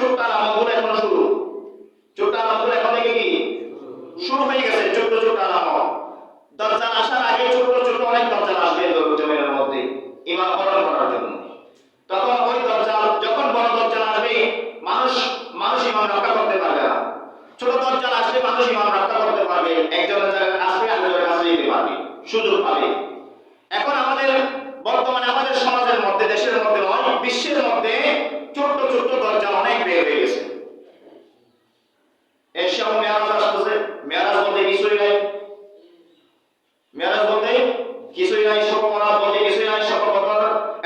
ছোট্ট আলামতগুলো এখনো শুরু, ছোট্ট আলামতগুলো এখন থেকে কি শুরু হয়ে গেছে, ছোট্ট ছোট্ট আলামত। দাজ্জাল আসার আগে ছোট্ট ছোট্ট অনেক দাজ্জাল আসবে জমিনের মধ্যে ঈমান হরণ করার জন্য। তখন ওই দাজ্জাল, যখন বড় দাজ্জাল আসবে মানুষ ঈমান রক্ষা করতে পারবে না। ছোট দাজ্জাল আসলে মানুষ ঈমান রক্ষা করতে পারবে, একজনের জায়গায় আসবে আরেকজনের কাছে যেতে পারবে, সুযোগ পাবে। এখন আমাদের বর্তমানে আমাদের সমাজের মধ্যে, দেশের মধ্যে নয়, বিশ্বের মধ্যে ছোট্ট ছোট্ট দাজ্জাল অনেক বের হয়ে গেছে। এসব মেরাজ আসতেছে, মেরাজ বলতে কিছুই নাই, মেরাজ বলতে কিছুই নাই, সব পড়া বলতে কিছুই নাই, সব কথা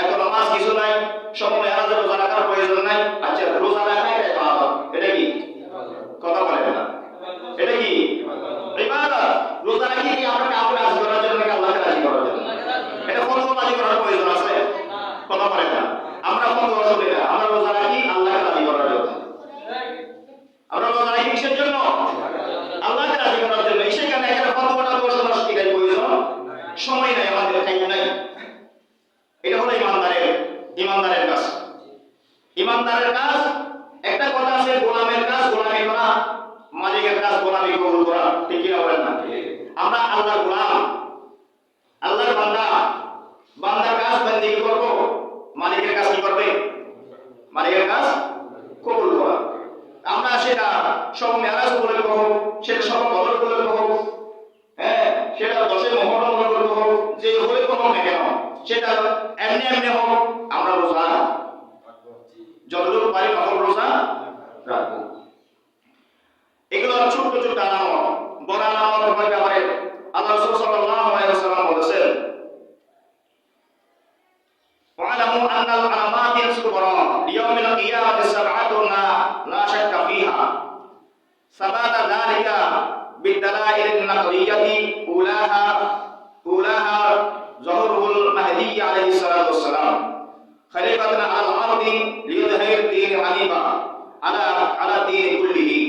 এত নামাজ কিছু নাই, সব মেরাজের রোজা রাখার প্রয়োজন নাই। আচ্ছা, রোজা রাখা এটা ইবাদত, এটা কি কথা বলেন না, এটা কি ইবাদত? রোজা রাখি কি আমরা কাউকে রাজি করার জন্য নাকি আল্লাহকে রাজি করার জন্য? এটা ফতোয়াবাজি করার প্রয়োজন আছে? কথা বলেন না। আমরা ফতোয়া শুনি না, আমরা রোজা রাখি আল্লাহকে রাজি করার জন্য। আমরা রোজা রাখি কিসের জন্য? আল্লাহকে রাজি করার জন্য। সেখানে এখানে ফতোয়াটা তো শোনার শিখার প্রয়োজন সময় নাই, আমাদের টাইম নাই। এটা হলো ইমানদারের কাজ। ইমানদারের কাজ, একটা কথা আছে, গোলামের কাজ গোলামি করা, মালিকের কাজ গোলামি কবুল করা। ঠিক কি বলেন না? আমরা আল্লাহর গোলাম, আল্লাহর বান্দা, বান্দার কাজ বন্দেগী করব, মালিকের কাজ কি করবে? মালিকের কাজ কবুল করা। আমরা সেটা সব মেরাজ উপলক্ষে হোক, সেটা সব বদর উপলক্ষে হোক, হ্যাঁ, সেটা 10 মুহররম উপলক্ষে হোক, যে হয়ে কোনো না কেন, সেটা এমনি হোক, আমরা রোজা যতটুকু পারি নফল রোজা রাখবো। এগুলো ছোট্ট ছোট্ট আলামত। বড় আলামত ব্যাপারে আল্লাহ রাসূল সাল্লাল্লাহু আলাইহি ওয়াসাল্লাম বলেছেন, ওয়ালামু আন্নাল আলামাতিল কুবরা লিয়াউমিল কিয়ামাতি সাবআতুন লা শাক্কা ফিহা সাবাতা যালিকা বিদালাইলিন নাকলিয়াতি উলাহা যুহুরুল মাহদী আলাইহিস সালাতু ওয়াস সালাম খলিফাতুন আলাল আরদি লিইযহির দীন হানিফা আলা দীন কুল্লিহি।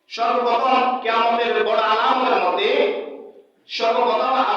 সর্বপ্রথম কিয়ামতের বড় আলামতের মধ্যে সর্বপ্রথম